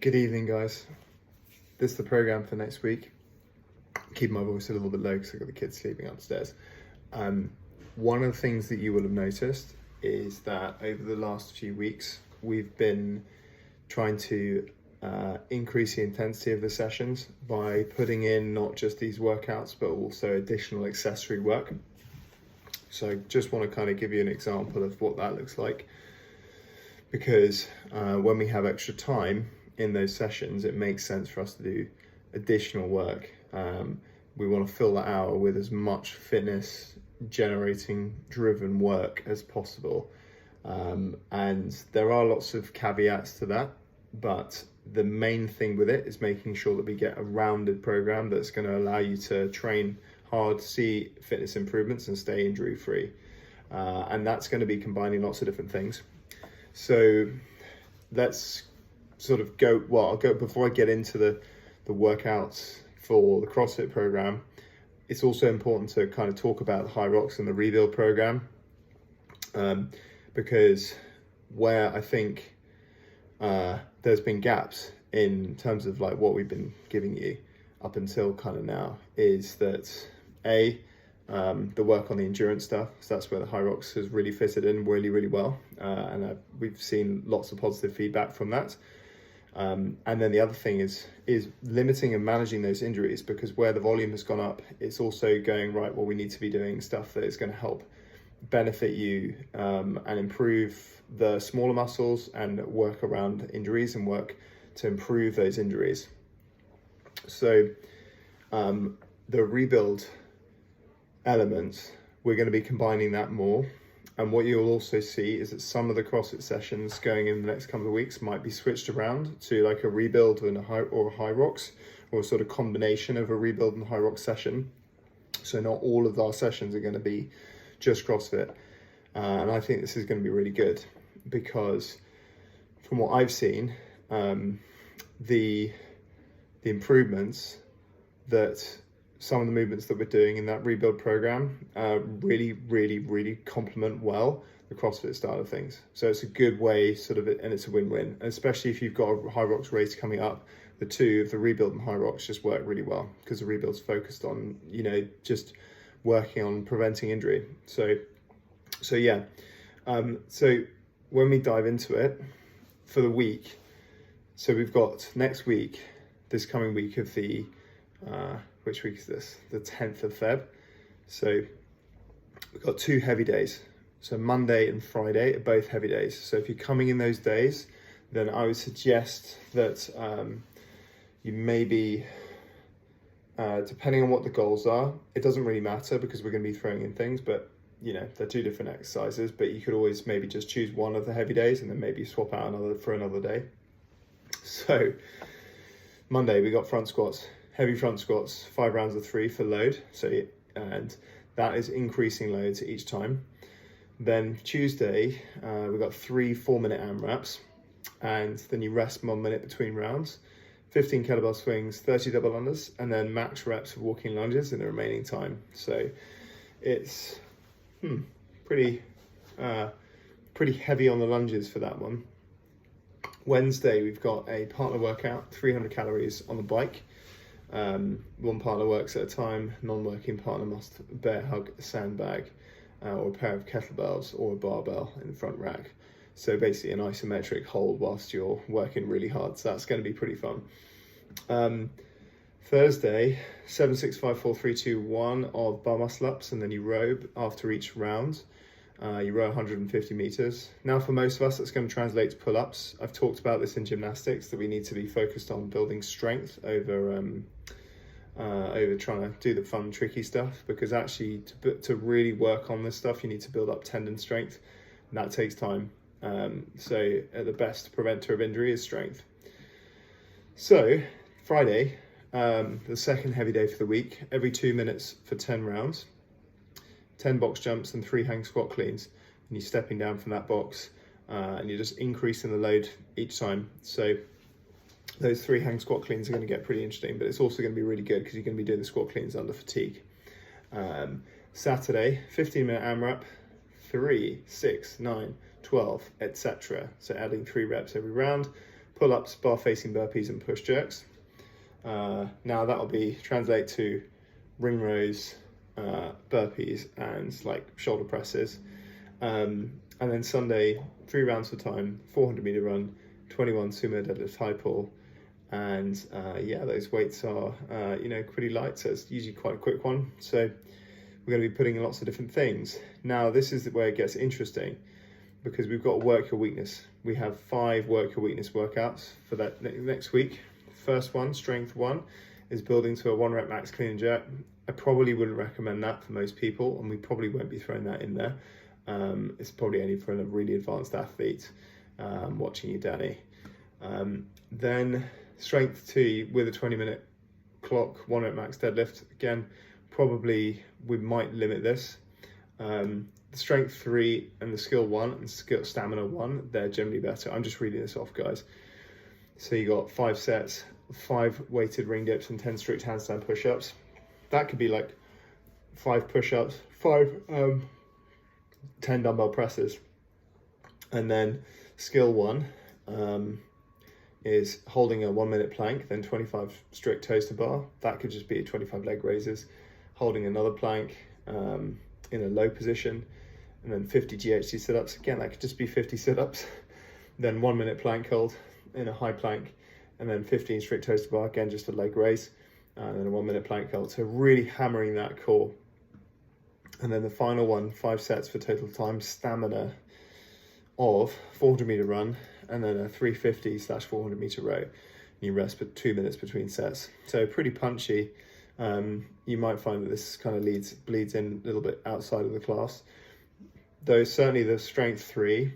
Good evening, guys. This is the program for next week. Keep my voice a little bit low because I've got the kids sleeping upstairs. One of the things that you will have noticed is that over the last few weeks, we've been trying to increase the intensity of the sessions by putting in not just these workouts, but also additional accessory work. So I just want to kind of give you an example of what that looks like, because when we have extra time in those sessions, it makes sense for us to do additional work. We want to fill that hour with as much fitness generating driven work as possible. And there are lots of caveats to that, but the main thing with it is making sure that we get a rounded program that's going to allow you to train hard, see fitness improvements and stay injury free. And that's going to be combining lots of different things. So let's sort of I'll go before I get into the workouts for the CrossFit program. It's also important to kind of talk about the Hyrox and the rebuild program, because where I think there's been gaps in terms of like what we've been giving you up until kind of now is that the work on the endurance stuff. So that's where the Hyrox has really fitted in really well, and we've seen lots of positive feedback from that. And then the other thing is limiting and managing those injuries, because where the volume has gone up, it's also going right. Well, we need to be doing stuff that is going to help benefit you and improve the smaller muscles and work around injuries and work to improve those injuries. So the rebuild elements, we're going to be combining that more. And what you'll also see is that some of the CrossFit sessions going in the next couple of weeks might be switched around to like a rebuild and a Hyrox, or a sort of combination of a rebuild and Hyrox session. So not all of our sessions are going to be just CrossFit. And I think this is going to be really good, because from what I've seen, the improvements that some of the movements that we're doing in that rebuild program really complement well the CrossFit style of things. So it's a good way and it's a win-win, especially if you've got a Hyrox race coming up. The two, the rebuild and Hyrox, just work really well because the rebuild's focused on, just working on preventing injury. So yeah. So when we dive into it for the week, so we've got next week, this coming week of the, which week is this? The 10th of Feb. So we've got 2 heavy days. So Monday and Friday are both heavy days. So if you're coming in those days, then I would suggest that you maybe, depending on what the goals are, it doesn't really matter because we're going to be throwing in things, but they're 2 different exercises, but you could always maybe just choose one of the heavy days and then maybe swap out another for another day. So Monday, we got front squats. Heavy front squats, 5 rounds of 3 for load. And that is increasing loads each time. Then Tuesday, we've got 3 4-minute AMRAPs, and then you rest 1 minute between rounds. 15 kettlebell swings, 30 double unders, and then max reps of walking lunges in the remaining time. So it's pretty heavy on the lunges for that one. Wednesday, we've got a partner workout, 300 calories on the bike. One partner works at a time. Non-working partner must bear hug a sandbag or a pair of kettlebells or a barbell in the front rack. So basically an isometric hold whilst you're working really hard. So that's going to be pretty fun. Thursday, 7, 6, 5, 4, 3, 2, 1 of bar muscle ups, and then you row after each round. You row 150 meters. Now for most of us, that's going to translate to pull-ups. I've talked about this in gymnastics, that we need to be focused on building strength over trying to do the fun, tricky stuff, because actually to really work on this stuff, you need to build up tendon strength, and that takes time. So the best preventer of injury is strength. So Friday, the second heavy day for the week, every 2 minutes for 10 rounds. 10 box jumps and 3 hang squat cleans, and you're stepping down from that box and you're just increasing the load each time. So those 3 hang squat cleans are going to get pretty interesting, but it's also going to be really good because you're going to be doing the squat cleans under fatigue. Saturday, 15-minute AMRAP, 3, 6, 9, 12, etc. So adding 3 reps every round. pull-ups, bar-facing burpees, and push jerks. Now that will be translate to ring rows, burpees, and like shoulder presses. And then Sunday, 3 rounds for time, 400-meter run, 21 sumo deadlift high pull, and yeah, those weights are pretty light, so it's usually quite a quick one. So we're going to be putting in lots of different things. Now this is where it gets interesting, because we've got work your weakness. We have 5 work your weakness workouts for that next week. First one, strength 1, is building to a 1 rep max clean and jerk. I probably wouldn't recommend that for most people, and we probably won't be throwing that in there. It's probably only for a really advanced athlete watching you, Danny. Then strength 2 with a 20-minute clock, 1 rep max deadlift. Again, probably we might limit this. The strength 3 and the skill 1 and stamina 1, they're generally better. I'm just reading this off, guys. So you got 5 sets, 5 weighted ring dips, and 10 strict handstand push-ups. That could be like 5 push-ups, 10 dumbbell presses. And then skill 1 is holding a 1-minute plank, then 25 strict toes to bar. That could just be 25 leg raises. Holding another plank in a low position, and then 50 GHD sit-ups. Again, that could just be 50 sit-ups. Then 1-minute plank hold in a high plank, and then 15 strict toes to bar, again just a leg raise, and then a 1-minute plank hold. So really hammering that core. And then the final one, 5 sets for total time stamina of 400-meter run, and then a 350/400-meter row. You rest for 2 minutes between sets. So pretty punchy. You might find that this kind of bleeds in a little bit outside of the class. Though certainly the strength 3,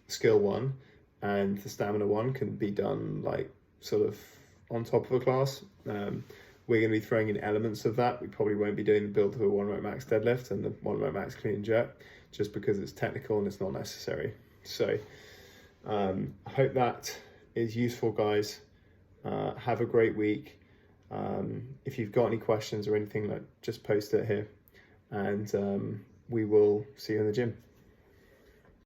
skill 1, and the stamina 1 can be done like sort of on top of a class. We're going to be throwing in elements of that. We probably won't be doing the build to a 1 rep max deadlift and the 1 rep max clean and jerk, just because it's technical and it's not necessary. So I hope that is useful, guys. Have a great week. If you've got any questions or anything, like just post it here, and we will see you in the gym.